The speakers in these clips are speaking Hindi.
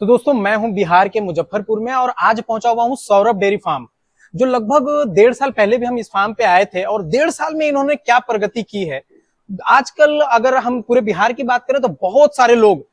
तो दोस्तों मैं हूं बिहार के मुजफ्फरपुर में और आज पहुंचा हुआ हूं सौरभ डेयरी फार्म। जो लगभग 1.5 साल पहले भी हम इस फार्म पे आए थे और 1.5 साल में इन्होंने क्या प्रगति की है। आजकल अगर हम पूरे बिहार की बात करें तो बहुत सारे लोग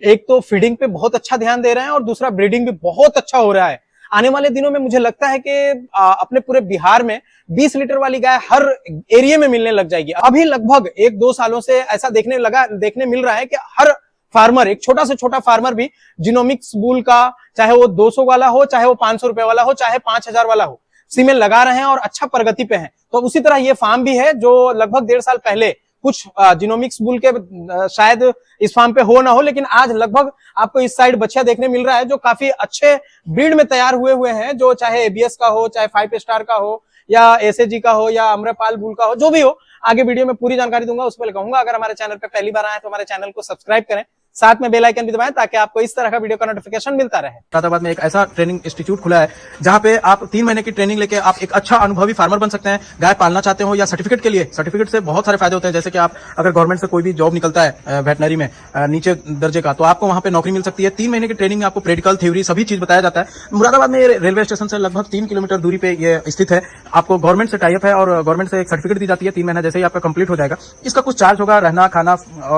एक तो फीडिंग पे बहुत अच्छा ध्यान दे रहे हैं और दूसरा ब्रीडिंग भी बहुत अच्छा हो रहा है। आने वाले दिनों में मुझे लगता है कि अपने पूरे बिहार में 20 लीटर वाली गाय हर एरिया में मिलने लग जाएगी। अभी लगभग 1-2 सालों से ऐसा देखने मिल रहा है कि हर फार्मर, एक छोटा से छोटा फार्मर भी जीनोमिक्स बुल का, चाहे वो 200 वाला हो, चाहे वो 500 रुपए वाला हो, चाहे 5000 वाला हो, सीमेंट लगा रहे हैं और अच्छा प्रगति पे हैं। तो उसी तरह ये फार्म भी है जो लगभग 1.5 साल पहले कुछ जीनोमिक्स बुल के शायद इस फार्म पे हो ना हो, लेकिन आज लगभग आपको इस साइड बच्चा देखने मिल रहा है जो काफी अच्छे ब्रीड में तैयार हुए हैं, जो चाहे एबीएस का हो, चाहे 5 स्टार का हो, या एसएजी का हो, या अम्रपाल बुल का हो, जो भी हो। आगे वीडियो में पूरी जानकारी दूंगा। उस पर कहूंगा अगर हमारे चैनल पे पहली बार आए तो हमारे चैनल को सब्सक्राइब करें, साथ में बेल आइकन भी दबाएं ताकि आपको इस तरह का वीडियो का नोटिफिकेशन मिलता रहे। मुरादाबाद में एक ऐसा ट्रेनिंग इंस्टीट्यूट खुला है जहां पे आप 3 महीने की ट्रेनिंग लेके आप एक अच्छा अनुभवी फार्मर बन सकते हैं। गाय पालना चाहते हो या सर्टिफिकेट के लिए, सर्टिफिकेट से बहुत सारे फायदे होते हैं। जैसे कि आप अगर गवर्नमेंट से कोई भी जॉब निकलता है वेटनरी में नीचे दर्जे का, तो आपको वहां पे नौकरी मिल सकती है। 3 महीने की ट्रेनिंग में आपको प्रैक्टिकल, थ्योरी सभी चीज बताया जाता है। मुरादाबाद में रेलवे स्टेशन से लगभग 3 किलोमीटर दूरी पे ये स्थित है। आपको गवर्नमेंट से टाइप है और गवर्नमेंट से एक सर्टिफिकेट दी जाती है। 3 महीना जैसे ही आपका कंप्लीट हो जाएगा, इसका कुछ चार्ज होगा, रहना खाना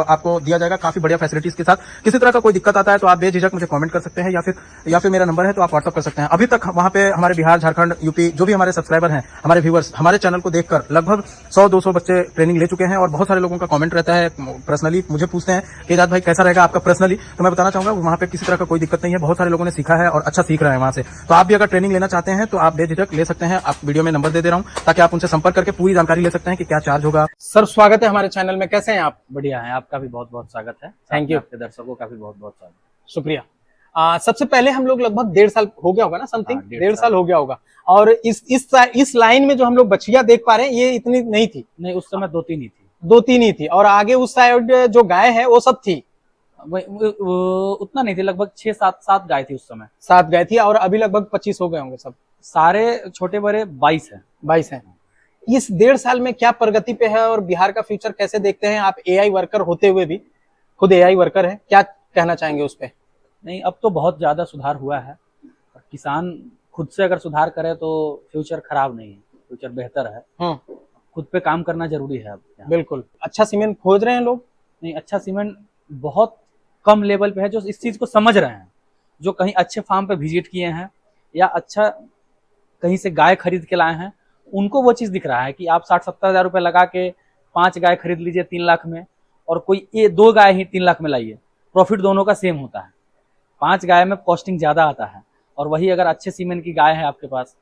आपको दिया जाएगा काफी बढ़िया फैसिलिटीज के साथ। किसी तरह का कोई दिक्कत आता है तो आप बेझिझक मुझे कमेंट कर सकते हैं या फिर मेरा नंबर है तो आप व्हाट्सअप कर सकते हैं। अभी तक वहां पे हमारे बिहार, झारखंड, यूपी जो भी हमारे सब्सक्राइबर हैं, हमारे व्यूअर्स, हमारे चैनल को देखकर लगभग 100-200 बच्चे ट्रेनिंग ले चुके हैं और बहुत सारे लोगों का कमेंट रहता है, पर्सनली मुझे पूछते हैं कि एजाज भाई कैसा रहेगा आपका पर्सनली। तो मैं बताना चाहूंगा वहां पे किसी तरह का कोई दिक्कत नहीं है। बहुत सारे लोगों ने सीखा है और अच्छा सीख रहे हैं वहां से। तो आप भी अगर ट्रेनिंग लेना चाहते हैं तो आप बेझिझक ले सकते हैं। आप वीडियो में नंबर दे रहा हूं ताकि आप उनसे संपर्क करके पूरी जानकारी ले सकते हैं कि क्या चार्ज होगा। सर स्वागत है हमारे चैनल में, कैसे हैं आप? बढ़िया है, आपका भी बहुत बहुत स्वागत है। Thank you. आपके दर्शकों का भी बहुत बहुत स्वागत। शुक्रिया। सबसे पहले हम लोग लगभग 1.5 साल हो गया होगा ना, समथिंग 1.5 साल हो गया होगा। और इस लाइन में जो हम लोग बछिया देख पा रहे हैं ये इतनी नहीं थी। नहीं, उस समय 2-3 ही थी। 2-3 ही थी और आगे उस साइड जो गाय है वो सब थी। उतना नहीं थी, लगभग 6-7 गाय थी उस समय। 7 गाय थी और अभी लगभग 25 हो गए होंगे सब। सारे छोटे बड़े 22 है। 22 है। इस 1.5 साल में क्या प्रगति पे है और बिहार का फ्यूचर कैसे देखते हैं आप? एआई वर्कर होते हुए भी, खुद एआई वर्कर है, क्या कहना चाहेंगे उस पे? नहीं, अब तो बहुत ज्यादा सुधार हुआ है। किसान खुद से अगर सुधार करे तो फ्यूचर खराब नहीं है, फ्यूचर बेहतर है। खुद पे काम करना जरूरी है अब। बिल्कुल। अच्छा सीमेंट खोज रहे हैं लोग? नहीं, अच्छा सीमेंट बहुत कम लेवल पे है जो इस चीज को समझ रहे हैं, जो कहीं अच्छे फार्म पे विजिट किए हैं या अच्छा कहीं से गाय खरीद के लाए हैं, उनको वो चीज दिख रहा है कि आप 60-70 हजार रुपए लगा के 5 गाय खरीद लीजिए 3 लाख में, और कोई 2 गाय ही 3 लाख में लाइए, प्रॉफिट दोनों का सेम होता है। 5 गाय में कॉस्टिंग ज्यादा आता है, और वही अगर अच्छे सीमेंट की गाय है आपके पास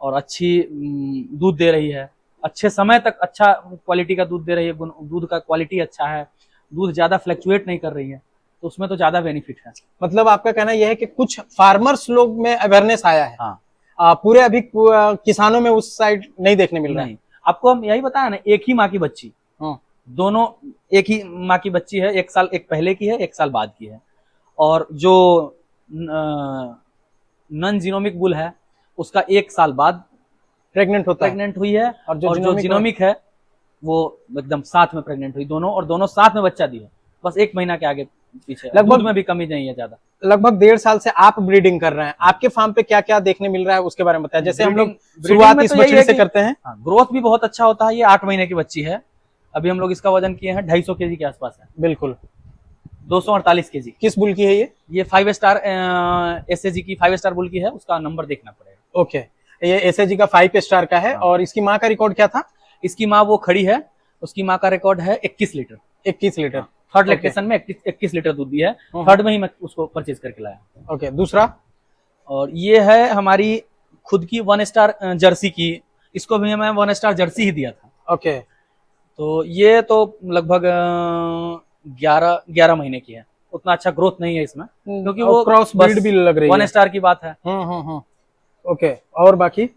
और अच्छी दूध दे रही है, अच्छे समय तक अच्छा क्वालिटी का दूध दे रही है, दूध का क्वालिटी अच्छा है, दूध ज्यादा फ्लक्चुएट नहीं कर रही है, तो उसमें तो ज्यादा बेनिफिट है। मतलब आपका कहना यह है कि कुछ फार्मर्स लोग में अवेयरनेस आया है। हाँ। पूरे अभी किसानों में उस साइड नहीं देखने मिल रहा है। आपको हम यही बताया ना, एक ही माँ की बच्ची, दोनों एक ही माँ की बच्ची है। 1 साल एक पहले की है, 1 साल बाद की है। और जो नॉन जीनोमिक बुल है उसका 1 साल बाद प्रेग्नेंट हुई है, और जो जीनोमिक है वो एकदम साथ में प्रेग्नेंट हुई, दोनों साथ में बच्चा दी है। बस 1 महीना के आगे पीछे, लगभग में भी कमी नहीं है ज्यादा। लगभग 1.5 साल से आप ब्रीडिंग कर रहे हैं, आपके फार्म पे क्या क्या देखने मिल रहा है उसके बारे में बताएं। जैसे हम लोग शुरुआत इस बछड़ी से करते हैं। ग्रोथ भी बहुत अच्छा होता है। ये 8 महीने की बच्ची है। अभी हम लोग इसका वजन किए हैं 250 केजी के आसपास है। बिल्कुल। 248 केजी। किस बुल की है ये? 5 स्टार एसएजी की 5 स्टार बुल की है, उसका नंबर देखना पड़ेगा। ओके, ये एसएजी का 5 स्टार का है। और इसकी माँ का रिकॉर्ड क्या था? इसकी माँ वो खड़ी है, उसकी माँ का रिकॉर्ड है 21 लीटर। 21 लीटर। थर्ड लैक्टेशन में 21 लीटर दूध दिया है। थर्ड में ही मैं उसको परचेज करके लाया। ओके, दूसरा? और ये है हमारी खुद की 1 स्टार जर्सी की, इसको भी मैं 1 स्टार जर्सी ही दिया था। ओके। तो ये तो लगभग 11 महीने की है। उतना अच्छा ग्रोथ नहीं है इसमें, क्योंकि वो क्रॉस ब्रीड भी लग रही है। 1 स्टार की बात है। ओके, और बाकी?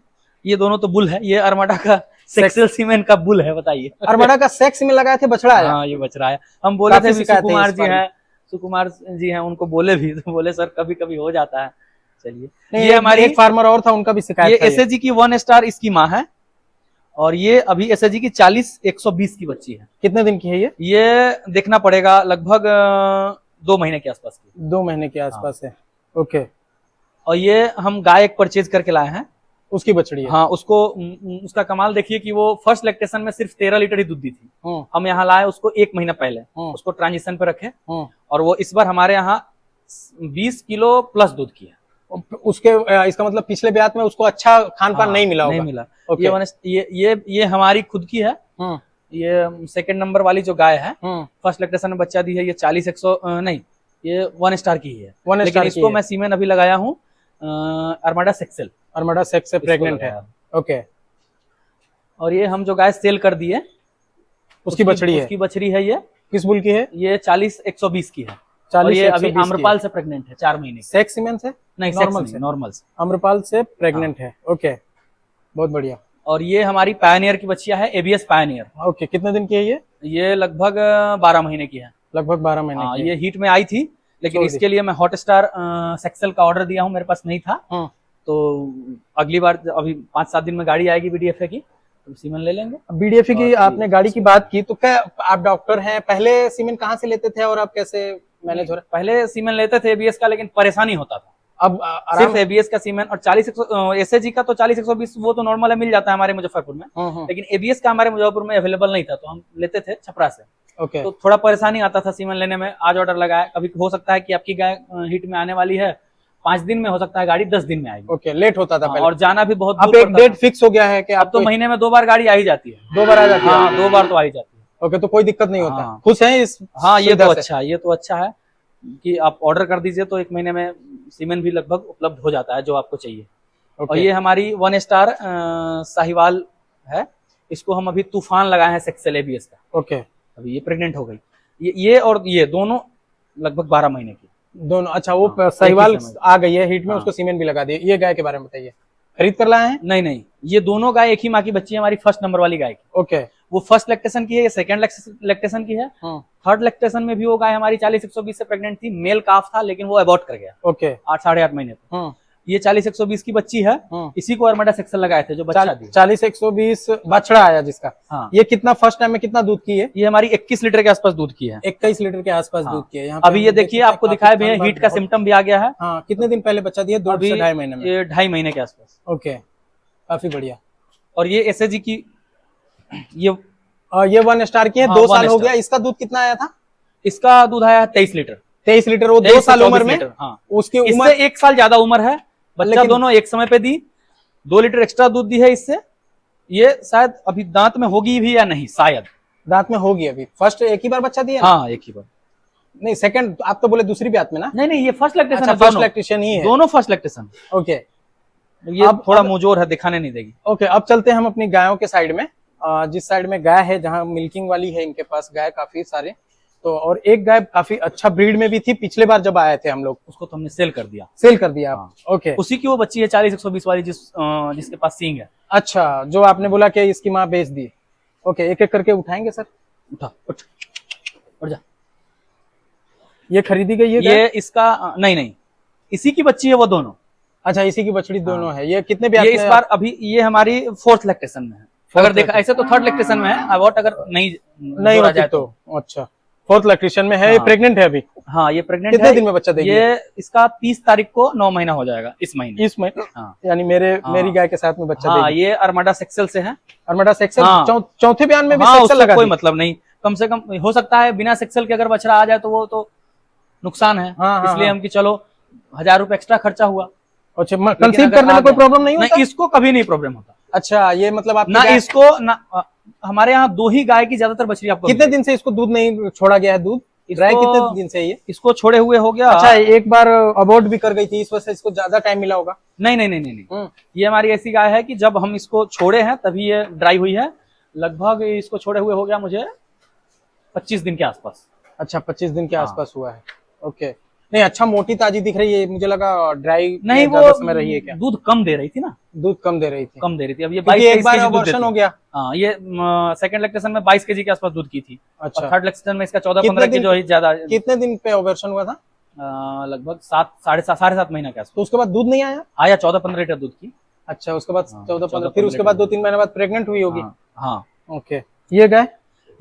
ये दोनों तो बुल है। ये अरमाडा का सेक्सुअल सीमेंट का बुल है, बताइए। अरमाडा का सेक्स में लगाए थे, बछड़ा आया? हाँ, ये बछड़ा आया। हम बोले थे सुकुमार जी हैं, उनको बोले भी तो बोले सर कभी कभी हो जाता है। चलिए, ये हमारी एक फार्मर और था, उनका भी शिकायत। ये एसएजी की 1 स्टार इसकी माँ है, और ये अभी एसएजी की 40-120 की बच्ची है। कितने दिन की है ये देखना पड़ेगा, लगभग 2 महीने के आसपास की। 2 महीने के आसपास है। ओके, और ये हम गाय एक परचेज करके लाए हैं। उसकी बछड़ी है। हाँ, उसको उसका कमाल देखिए कि वो फर्स्ट लैक्टेशन में सिर्फ 13 लीटर ही दूध दी थी। हम यहाँ लाए उसको 1 महीना पहले, उसको ट्रांजिशन पे रखे, और वो इस बार हमारे यहाँ 20 किलो प्लस दूध की है। उसके इसका मतलब पिछले ब्यात में उसको अच्छा खान पान नहीं मिला होगा। नहीं मिला। Okay. ये हमारी खुद की है। ये सेकंड नंबर वाली जो गाय है, फर्स्ट लैक्टेशन में बच्चा दी है, ये 40-100 नहीं, ये 1 स्टार की है। लेकिन इसको मैं सीमेन अभी लगाया हूँ अरमाडा सेक्सेल। अरमाडा सेक्स से प्रेग्नेंट है। ओके, और ये हम जो गाय सेल कर दिए उसकी बछड़ी है। उसकी बछड़ी है। ये किस बुल की है? ये 40-120 की है। 40 और ये से अभी 120 आम्रपाल से प्रेग्नेंट है, 4 महीने की। सेक्स सीमेन से? नहीं, नॉर्मल से, नॉर्मल से। आम्रपाल से प्रेग्नेंट है। ओके, बहुत बढ़िया। और ये हमारी पायनियर की बच्चिया है, एबीएस पायनियर। ओके, कितने दिन की है ये? ये लगभग 12 महीने की है। लगभग 12 महीने की। ये हीट में आई थी, लेकिन इसके लिए मैं हॉट स्टार सेक्सेल का ऑर्डर दिया हूँ, मेरे पास नहीं था। तो अगली बार अभी 5-7 दिन में गाड़ी आएगी बीडीएफए की, तो सीमेन ले लेंगे। बीडीएफए की आपने गाड़ी की बात की, तो क्या आप डॉक्टर हैं? पहले सीमेन कहाँ से लेते थे और अब कैसे मैनेज हो रहा है? पहले सीमेन लेते थे एबीएस का, लेकिन परेशानी होता था। अब सिर्फ एबीएस का सीमेन। और 40 एसएजी का तो 40-120 वो तो नॉर्मल है, मिल जाता है हमारे मुजफ्फरपुर में। लेकिन एबीएस का हमारे मुजफ्फरपुर में अवेलेबल नहीं था, तो हम लेते थे छपरा से। ओके, तो थोड़ा परेशानी आता था सीमेन लेने में। आज ऑर्डर लगाया, कभी हो सकता है कि आपकी गाय हीट में आने वाली है 5 दिन में, हो सकता है गाड़ी 10 दिन में आएगी। ओके, लेट होता था पहले। और जाना भी बहुत अब दूर एक पड़ता डेट था। फिक्स हो गया है कि अब तो महीने में 2 बार गाड़ी आ ही जाती है। 2 बार आ जाती है। हाँ, 2 बार तो आ ही जाती है। ओके, तो कोई दिक्कत नहीं होता। हाँ। खुश हैं इस? हाँ, ये सुविधा तो से? अच्छा है, ये तो अच्छा है कि आप ऑर्डर कर दीजिए तो 1 महीने में सीमेन भी लगभग उपलब्ध हो जाता है जो आपको चाहिए। और ये हमारी 1 स्टार साहिवाल है। इसको हम अभी तूफान लगाए हैं सेक्सेल एबीएस का। ओके, अभी ये प्रेग्नेंट हो गई। ये और ये दोनों लगभग 12 महीने की दोनों। अच्छा, वो हाँ, साहिवाल एक ही समय। आ गई है हीट में, हाँ। उसको सीमेन भी लगा दिए। ये गाय के बारे में बताइए, खरीद कर लाए हैं? नहीं, ये दोनों गाय एक ही माँ की बच्ची है, हमारी फर्स्ट नंबर वाली गाय की। ओके, वो फर्स्ट लैक्टेशन की है, ये सेकंड लैक्टेशन की है। थर्ड लैक्टेशन में भी वो गाय हमारी 40-120 से प्रेग्नेंट थी। मेल काफ था, लेकिन वो अबॉर्ट कर गया ओके, 8-8.5 महीने पे। ये 40-120 की बच्ची है। इसी को अरमाडा सेक्सेल लगाए थे, जो बच्चा दी। 40-120 बछड़ा आया जिसका। हाँ। ये कितना फर्स्ट टाइम में कितना दूध की है? ये हमारी 21 लीटर के आसपास दूध की है। 21 लीटर के आसपास हाँ। दूध की है। यहाँ पे अभी ये हम देख देखिए, सकते हैं आपको काफी दिखाया भी है, ठंड हीट का बहुत- सिम्टम भी आ गया है। हाँ, कितने दिन पहले बच्चा दिया? 2 से 2.5 महीने में। ये 2.5 महीने के आसपास। ओके, काफी बढ़िया। और ये एसएजी की, ये 1 स्टार की है। हाँ, 2 1 साल हो स्टार। गया। इसका दूध कितना आया था? इसका दूध आया है 23 लीटर। 23 लीटर। वो 2 23 से साल 24 उम्र में। लीटर, हाँ। उसकी उम्र इससे 1 साल ज्यादा उम्र है। बच्चा लेकिन- दोनों एक समय पे दी। 2 लीटर एक्स्ट्रा दूध दी है इससे। ये शायद अभी दांत में होगी भी या नहीं, शायद दांत में होगी। अभी फर्स्ट एक ही बार बच्चा दिया ना? हाँ, एक ही बार। नहीं, सेकंड आप तो बोले दूसरी ब्यात में ना? नहीं, ये फर्स्ट लैक्टेशन अच्छा, है। फर्स्ट दोनों लैक्टेशन ही है। दोनों फर्स्ट लैक्टेशन। ओके, ये अब- थोड़ा मुंहजोर है, दिखाने नहीं देगी। ओके, अब चलते हैं हम अपनी गायों के साइड में। जिस साइड में गाय है, जहाँ मिल्किंग वाली है, इनके पास गाय काफी सारे। तो और एक गाय काफी अच्छा ब्रीड में भी थी पिछले बार जब आए थे हम लोग। उसको तो हमने सेल कर दिया। सेल कर दिया आप? ओके, उसी की वो बच्ची है 40-120 वाली, जिसके पास सींग है। अच्छा, जो आपने बोला कि इसकी माँ बेच दी। ओके, एक एक करके उठाएंगे सर। उठा, उठ जा। ये खरीदी गई है गाय? ये इसका नहीं, इसी की बच्ची है वो दोनों। अच्छा, इसी की बछड़ी दोनों है। ये कितने ब्यात ये में इस है? बार अभी ये हमारी 4th लैक्टेशन में है। अगर देखा ऐसे तो 3rd लैक्टेशन में है, अबॉर्ट अगर नहीं नहीं जोड़ा होती जाए तो। अच्छा, 4th लैक्टेशन में है। ये हाँ। प्रेग्नेंट है अभी? हाँ, ये प्रेग्नेंट कितने है। दिन में बच्चा देगी? ये इसका 30 तारीख को 9 महीना हो जाएगा, इस महीने। इस महीने? हाँ। यानी मेरी गाय के साथ में बच्चा हाँ, देगी। ये अरमाडा सेक्सेल से है। अरमाडा सेक्सेल? हाँ। चौथे बयान में भी हाँ, सेक्सेल उससे लगा कोई दी? मतलब नहीं। कम से कम हो सकता है बिना सेक्सेल के अगर बछड़ा आ जाए तो वो तो नुकसान है। हाँ, इसलिए हाँ। हम कि चलो 1000 रुपए एक्स्ट्रा खर्चा हुआ। अच्छा, लेकिन कंसीव अगर करने आ में कोई गया- प्रॉब्लम नहीं होता? नहीं, इसको कभी नहीं प्रॉब्लम होता। अच्छा, ये मतलब आप ना इसको ना हमारे यहाँ 2 ही गाय की ज्यादातर बछड़ी आपको कितने दिन से इसको दूध नहीं छोड़ा गया है? दूध ड्राई इसको- कितने दिन से है ये? इसको छोड़े हुए हो गया। अच्छा, एक बार अबॉर्ट भी कर गई थी, इस वजह से इसको ज्यादा टाइम मिला होगा। नहीं, ये हमारी ऐसी गाय है कि जब हम इसको छोड़े हैं तभी ये ड्राई हुई है। लगभग इसको छोड़े हुए हो गया मुझे 25 दिन के आसपास। अच्छा, 25 दिन के हाँ। आसपास हुआ है। ओके, नहीं, अच्छा मोटी ताजी दिख रही है। मुझे लगा ड्राई नहीं, ज्यादा वो समय रही है क्या? दूध कम दे रही थी ना, दूध कम दे रही थी। कम दे रही थी। अब ये क्योंकि 22 एक बार केजी दूध अबॉर्शन देती हो है। गया। हाँ, ये सेकंड लैक्टेशन में 22 केजी के आसपास दूध की थी। अच्छा, और 3rd लैक्टेशन में इसका 14-15 कितने की दिन- जो है ज्यादा, कितने दिन पे अबॉर्शन हुआ था? लगभग 7-7.5 महीना के आसपास तो उसके बाद दूध नहीं आया? आया। 14-15 लीटर दूध की। अच्छा, उसके बाद हाँ, 14-15, फिर उसके बाद 2-3 महीने बाद प्रेग्नेंट हुई होगी। हाँ, ओके, ये गाय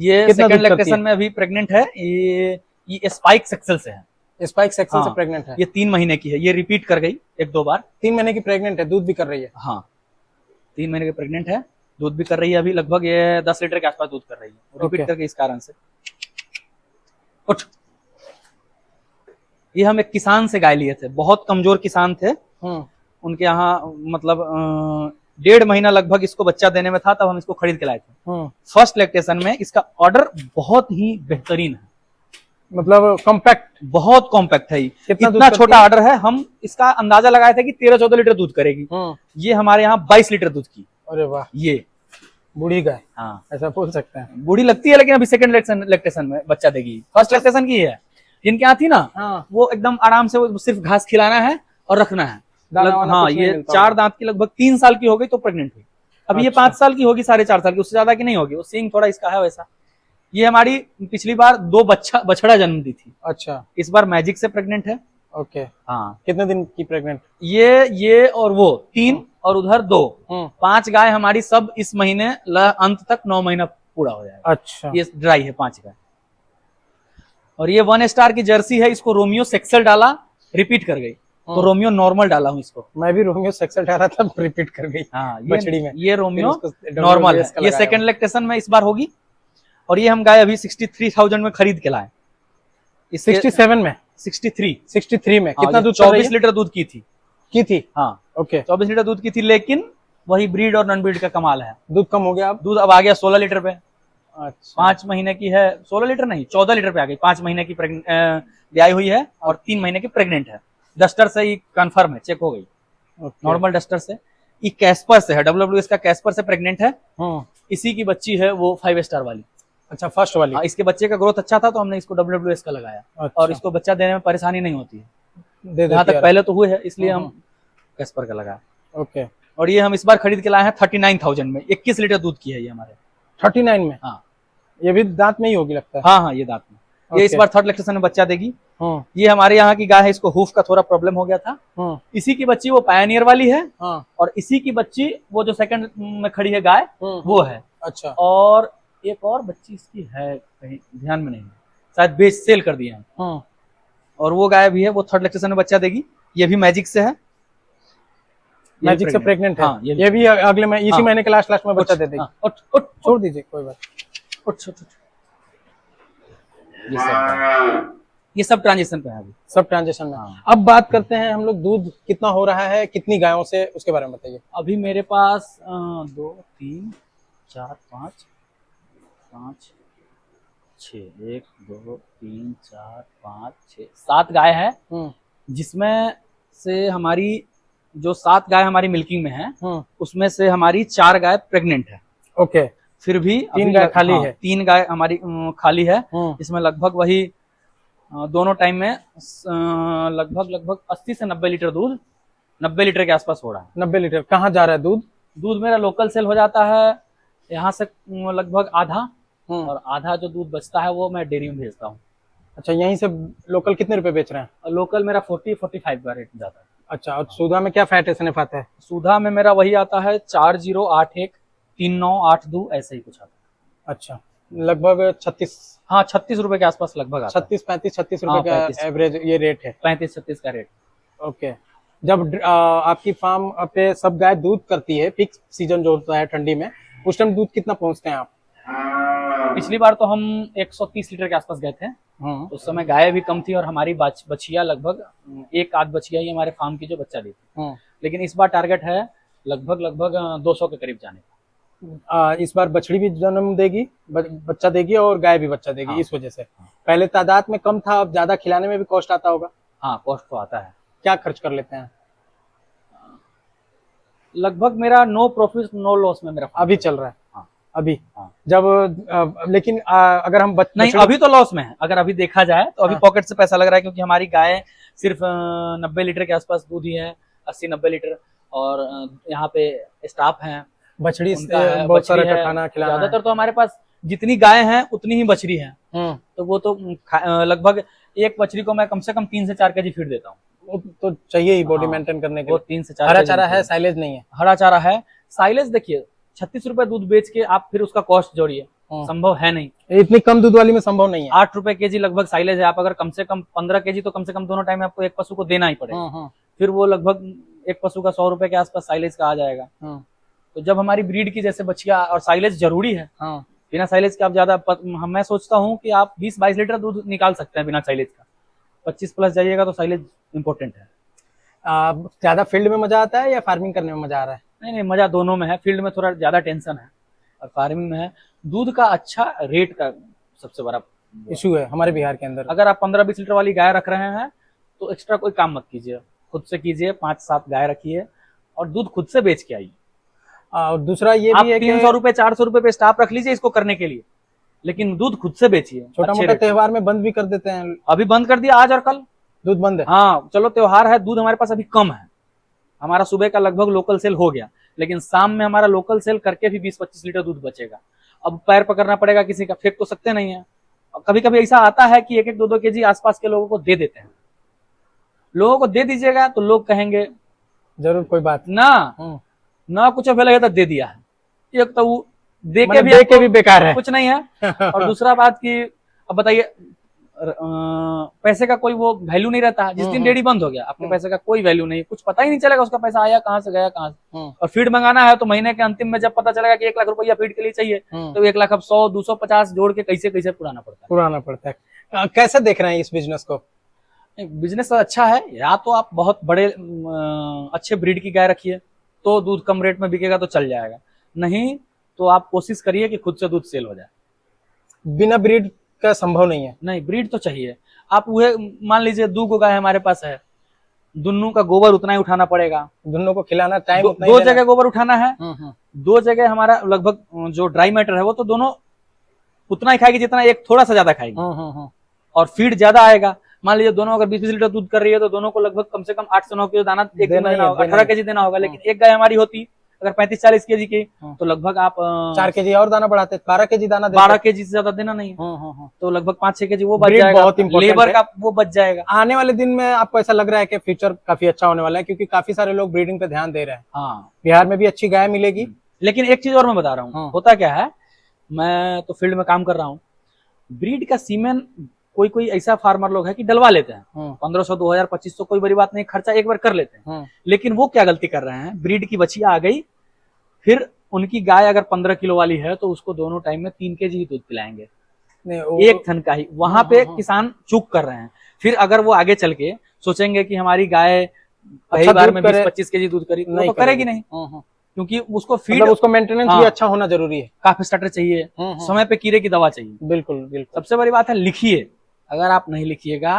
ये कितना सेकंड दूध करती लैक्टेशन है? में अभी प्रेग्नेंट है। ये स्पाइक सेक्सेल से है। स्पाइक सेक्शन हाँ, से प्रेग्नेंट है। ये 3 महीने की है, ये रिपीट कर गई 1-2 बार। 3 महीने की प्रेग्नेंट है, दूध भी कर रही है। हाँ 3 महीने की प्रेग्नेंट है, दूध भी कर रही है, अभी लगभग ये 10 लीटर के आसपास दूध कर रही है, रिपीट Okay. करके इस कारण से। उठ। ये हम एक किसान से गाय लिए थे, बहुत कमजोर किसान थे, उनके यहाँ मतलब 1.5 महीना लगभग इसको बच्चा देने में था, तब हम इसको खरीद के लाए थे। फर्स्ट लैक्टेशन में इसका ऑर्डर बहुत ही बेहतरीन है, मतलब कॉम्पैक्ट, बहुत कॉम्पैक्ट है। कितना दूध इतना करती छोटा है? ऑर्डर है, हम इसका अंदाजा लगाए थे कि 13-14 लीटर दूध करेगी। ये हमारे यहाँ 22 लीटर दूध की। अरे वाह, ये बूढ़ी गाय, हाँ ऐसा बोल सकते हैं। बूढ़ी लगती है, लेकिन अभी सेकंड लैक्टेशन में बच्चा देगी, फर्स्ट लैक्टेशन की है। जिनके यहाँ थी ना, हाँ, वो एकदम आराम से, वो सिर्फ घास खिलाना है और रखना है। दाना वाना हाँ कुछ नहीं ये मिलता 4 होगा। दांत की, लगभग 3 साल की हो गई तो प्रेग्नेंट हुई। अभी ये अच्छा। 5 साल की होगी, 4.5 साल की, उससे ज्यादा की नहीं होगी। वो सींग थोड़ा इसका है वैसा। ये हमारी पिछली बार 2 बछड़ा जन्म दी थी, अच्छा, इस बार मैजिक से प्रेग्नेंट है। ओके। हाँ कितने दिन की प्रेग्नेंट? ये और वो 3 और उधर 2, 5 गाय हमारी सब इस महीने अंत तक 9 महीना पूरा हो जाएगा। अच्छा, ये ड्राई है 5 गाय। और ये 1 स्टार की जर्सी है, इसको रोमियो सेक्सल डाला, रिपीट कर गई, तो रोमियो नॉर्मल डाला हूँ इसको। मैं भी रोमियो सेक्सल डाला था, रिपीट कर गई। हाँ बछड़ी में ये रोमियो फिर उसको नॉर्मल है, WS का ये लगाया सेकंड लैक्टेशन में इस बार होगी। और ये हम गाय अभी 63,000 में खरीद के लाए। 67 में, 63 में कितना दूध 24 लीटर दूध की थी। हाँ ओके। 24 लीटर दूध की थी, लेकिन वही ब्रीड और नॉन ब्रीड का कमाल है, दूध कम हो गया अब? दूध अब आ गया 16 लीटर पे। अच्छा, 5 महीने की है, 16 लीटर नहीं 14 लीटर पे आ गई। 5 महीने की ब्याई हुई है और 3 महीने की प्रेग्नेंट है। डस्टर से ही कंफर्म है, चेक हो गई, नॉर्मल डस्टर से। ये कैस्पर से है, WWS का कैस्पर से प्रेग्नेंट है। इसी की बच्ची है वो 5 स्टार वाली। अच्छा, फर्स्ट वाली। हाँ, इसके बच्चे का ग्रोथ अच्छा था तो हमने इसको WWS का लगाया। अच्छा। और इसको बच्चा देने में परेशानी नहीं होती है, दे यहाँ देती तक है। पहले तो हुए है, इसलिए हम कैस्पर का लगाया। ओके। और ये हम इस बार खरीद के लाए हैं 39,000 में, 21 लीटर दूध की है ये हमारे। 39 में? हाँ ये भी दांत में ही होगी लगता है। हाँ ये दांत में। ये इस Okay. बार 3rd लैक्टेशन में बच्चा देगी। ये हमारे यहाँ की गाय है, इसको हूफ का थोड़ा प्रॉब्लम हो गया था। इसी की बच्ची वो पायनियर वाली है, और इसी की बच्ची वो जो सेकंड में खड़ी है गाय, वो है। अच्छा, और एक और बच्ची इसकी है, कहीं ध्यान में नहीं है, शायद बेच सेल कर दिया है। और वो गाय भी है, वो 3rd लैक्टेशन में बच्चा देगी। ये भी मैजिक से है, मैजिक से प्रेग्नेंट है। हाँ, ये भी अगले में, इसी महीने के लास्ट में बच्चा दे देगी। हाँ, उठ छोड़ दीजिए, कोई बात। उठ। ये सब ट्रांजिशन पे है अभी, सब ट्रांजेक्शन में। हाँ। अब बात करते हैं हम लोग, दूध कितना हो रहा है, कितनी गायों से, उसके बारे में बताइए। अभी मेरे पास 2 3 4 5 5 6 1 2 3 4 5 6 7 गाय है, जिसमें से हमारी जो 7 गाय हमारी मिल्किंग में है, उसमें से हमारी 4 गाय प्रेग्नेंट है। ओके। फिर भी 3 गाय खाली है। 3 गाय हमारी खाली है। इसमें लगभग वही दोनों टाइम में लगभग 80 से 90 लीटर दूध, 90 लीटर के आसपास हो रहा है। 90 लीटर कहाँ जा रहा है दूध? दूध मेरा लोकल सेल हो जाता है यहाँ से लगभग आधा, और आधा जो दूध बचता है वो मैं डेयरी में भेजता हूँ। अच्छा, यहीं से लोकल कितने रुपए बेच रहे हैं? और लोकल मेरा 40-45 का रेट जाता है। अच्छा, और सुधा में क्या फैट एसएनएफ आता है? सुधा में मेरा वही आता है 4081 3982 ऐसे ही कुछ आता है। अच्छा, लगभग 36, हाँ 36 रुपए के आसपास लगभग आता है। 36 हाँ, रुपए का 35 एवरेज ये रेट है। 35-36 का रेट। ओके। जब आपकी फार्म पे सब गाय दूध करती है, पीक सीजन जो होता है ठंडी में, उस टाइम दूध कितना पहुंचते हैं आप? पिछली बार तो हम 130 लीटर के आसपास गए थे। उस समय गाय भी कम थी और हमारी बछिया लगभग एक आध बछिया ही हमारे फार्म की जो बच्चा दी थी। लेकिन इस बार टारगेट है लगभग 200 के करीब जाने का। इस बार बछड़ी भी जन्म देगी, बच्चा देगी, और गाय भी बच्चा देगी। हाँ। इस वजह से पहले तादाद में कम था, अब ज्यादा खिलाने में भी कॉस्ट आता होगा। हाँ कॉस्ट तो आता है। क्या खर्च कर लेते हैं? लगभग मेरा नो प्रॉफिट नो लॉस में मेरा अभी चल रहा है। हाँ। अभी हाँ। जब लेकिन अगर हम नहीं, अभी तो लॉस में है। अगर अभी देखा जाए तो अभी पॉकेट से पैसा लग रहा है, क्योंकि हमारी गाय सिर्फ 90 लीटर के आसपास दूध ही है, 80-90 लीटर। और यहाँ पे स्टाफ है, बछड़ी उनका है, बहुत बछड़ी सारा है। खाना खिलाना है। ज्यादातर तो हमारे पास जितनी गाय हैं उतनी ही बछड़ी है, तो वो तो लगभग एक बछड़ी को मैं कम से कम 3 से 4 केजी फीड देता हूँ। वो तो चाहिए ही बॉडी हाँ, मेंटेन करने के वो लिए। 3 से 4 हरा केजी चारा है, फीड। साइलेज नहीं है। हरा चारा है, साइलेज देखिए 36 रुपए दूध बेच के आप फिर उसका कॉस्ट जोड़िए, संभव है नहीं। इतनी कम दूध वाली में संभव नहीं है। 8 रुपए केजी लगभग साइलेज है। आप अगर कम से कम 15 केजी तो कम से कम दोनों टाइम में आपको एक पशु को देना ही पड़ेगा। फिर वो लगभग एक पशु का 100 रुपए के आसपास साइलेज का आ जाएगा। तो जब हमारी ब्रीड की जैसे बछिया, और साइलेज जरूरी है, बिना साइलेज के आप ज्यादा मैं सोचता हूँ कि आप 20-22 लीटर दूध निकाल सकते हैं बिना साइलेज का। 25 प्लस जाइएगा तो साइलेज इंपॉर्टेंट है। ज्यादा फील्ड में मजा आता है या फार्मिंग करने में मजा आ रहा है? नहीं, मजा दोनों में है। फील्ड में थोड़ा ज्यादा टेंशन है और फार्मिंग में है। दूध का अच्छा रेट का सबसे बड़ा इशू है हमारे बिहार के अंदर। अगर आप 15-20 लीटर वाली गाय रख रहे हैं तो एक्स्ट्रा कोई काम मत कीजिए, खुद से कीजिए। 5-7 गाय रखिए और दूध खुद से बेच के आइए। और दूसरा ये आप भी है कि 300 रुपए 400 रुपए पे स्टाफ रख लीजिए इसको करने के लिए, लेकिन दूध खुद से बेचिए। छोटा मोटा त्योहार में बंद भी कर देते हैं। अभी बंद कर दिया, आज और कल दूध बंद है। हाँ चलो त्योहार है, दूध हमारे पास अभी कम है। हमारा सुबह का लगभग लोकल सेल हो गया, लेकिन शाम में हमारा लोकल सेल करके भी 20-25 लीटर दूध बचेगा। अब पैर पकड़ना पड़ेगा किसी का, फेंक तो सकते नहीं है। कभी कभी ऐसा आता है कि 1-1, 2-2 केजी आसपास के लोगों को दे देते हैं। लोगों को दे दीजिएगा तो लोग कहेंगे जरूर कोई बात ना कुछ अवेलेबल तो दे दिया है। एक तो वो दे के भी बेकार है, कुछ नहीं है। और दूसरा बात कि अब बताइए पैसे का कोई वो वैल्यू नहीं रहता है। जिस दिन डेयरी बंद हो गया आपके पैसे का कोई वैल्यू नहीं, कुछ पता ही नहीं चलेगा उसका पैसा आया कहाँ से गया कहाँ से। और फीड मंगाना है तो महीने के अंतिम में जब पता चलेगा कि 1 लाख रुपया फीड के लिए चाहिए तो 1 लाख अब 100, 250 जोड़ के कैसे पुराना पड़ता है। कैसे देख रहे हैं इस बिजनेस को? बिजनेस अच्छा है। या तो आप बहुत बड़े अच्छे ब्रीड की गाय रखिए तो दूध कम रेट में बिकेगा तो चल जाएगा, नहीं तो आप कोशिश करिए कि खुद से दूध सेल हो जाए। बिना ब्रीड का संभव नहीं है। नहीं, ब्रीड तो चाहिए। आप वो मान लीजिए 2 गो गाय हमारे पास है, दोनों का गोबर उतना ही उठाना पड़ेगा, दोनों को खिलाना टाइम 2 जगह गोबर उठाना है। 2 जगह हमारा लगभग जो ड्राई मैटर है वो तो दोनों उतना ही खाएगी जितना एक थोड़ा सा ज्यादा खाएगी। और फीड ज्यादा आएगा। मान लीजिए दोनों अगर 20-20 लीटर दूध कर रही है तो दोनों को लगभग कम से कम 8 से 9 किलो दाना देना होगा, 18 केजी देना होगा। लेकिन एक गाय हमारी होती अगर 35-40 केजी की तो लगभग आप 4 केजी और दाना बढ़ाते, 12 केजी दाना 12 केजी से ज्यादा देना नहीं है। तो लगभग 5-6 केजी वो बच जाएगा, लेबर का वो बच जाएगा। आने वाले दिन में आपको ऐसा लग रहा है कि फ्यूचर काफी अच्छा होने वाला है, क्योंकि काफी सारे लोग ब्रीडिंग पे ध्यान दे रहे हैं। हाँ, बिहार में भी अच्छी गाय मिलेगी। लेकिन एक चीज और मैं बता रहा हूँ, होता क्या है, मैं तो फील्ड में काम कर रहा हूँ। ब्रीड का सीमेन कोई ऐसा फार्मर लोग है कि डलवा लेते हैं 1500, 2000, 2500, कोई बड़ी बात नहीं, खर्चा एक बार कर लेते हैं। लेकिन वो क्या गलती कर रहे हैं, ब्रीड की बछिया आ गई, फिर उनकी गाय अगर 15 किलो वाली है तो उसको दोनों टाइम में 3 केजी ही दूध पिलाएंगे, एक थन का ही। वहां पे किसान चूक कर रहे हैं। फिर अगर वो आगे चल के सोचेंगे कि हमारी गाय पहली बार में 20-25 केजी दूध करी, तो करेगी नहीं, क्योंकि उसको फीड, उसको मेंटेनेंस भी अच्छा होना जरूरी है। काफी स्टार्टर चाहिए, समय पे कीड़े की दवा चाहिए। बिल्कुल बिल्कुल। सबसे बड़ी बात है लिखिए। अगर आप नहीं लिखिएगा,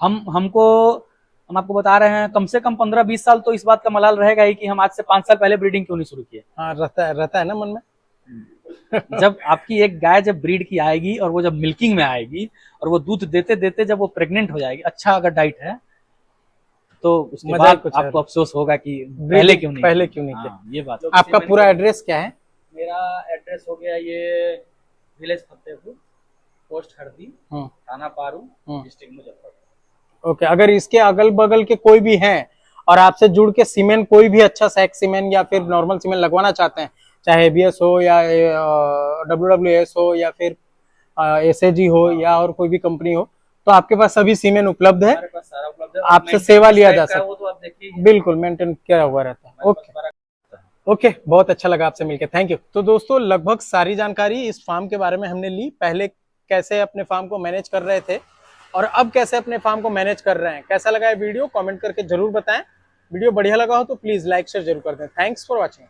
हम आपको बता रहे हैं, कम से कम 15-20 साल तो इस बात का मलाल रहेगा ही कि हम आज से 5 साल पहले ब्रीडिंग क्यों नहीं शुरू किए। हाँ, रहता है ना मन में। जब आपकी एक गाय जब ब्रीड की आएगी और वो जब मिल्किंग में आएगी और वो दूध देते देते जब वो प्रेग्नेंट हो जाएगी, अच्छा अगर डाइट है, तो उसके बाद आपको अफसोस होगा कि पहले क्यों नहीं किया। ये बात। आपका पूरा एड्रेस क्या है? मेरा एड्रेस हो गया ये विलेज फतेहपुर, पोस्ट हरदी, थाना पारू, डिस्ट्रिक्ट मुजफ्फरपुर। ओके, अगर इसके अगल बगल के कोई भी हैं और आपसे जुड़ के सीमेंट, कोई भी अच्छा सैक सीमेंट या फिर नॉर्मल सीमेंट लगवाना चाहते हैं, चाहे एबीएस हो या WWS हो या फिर SAG हो या और कोई भी कंपनी हो, तो आपके पास सभी सीमेंट उपलब्ध है, आपसे सेवा लिया जा सकता है। बिल्कुल मेंटेन किया हुआ रहता है। ओके, बहुत अच्छा लगा आपसे मिलकर, थैंक यू। तो दोस्तों, लगभग सारी जानकारी इस फार्म के बारे में हमने ली। पहले कैसे अपने फार्म को मैनेज कर रहे थे और अब कैसे अपने फार्म को मैनेज कर रहे हैं। कैसा लगा ये वीडियो कमेंट करके जरूर बताएं। वीडियो बढ़िया लगा हो तो प्लीज लाइक शेयर जरूर कर दें। Thanks for watching.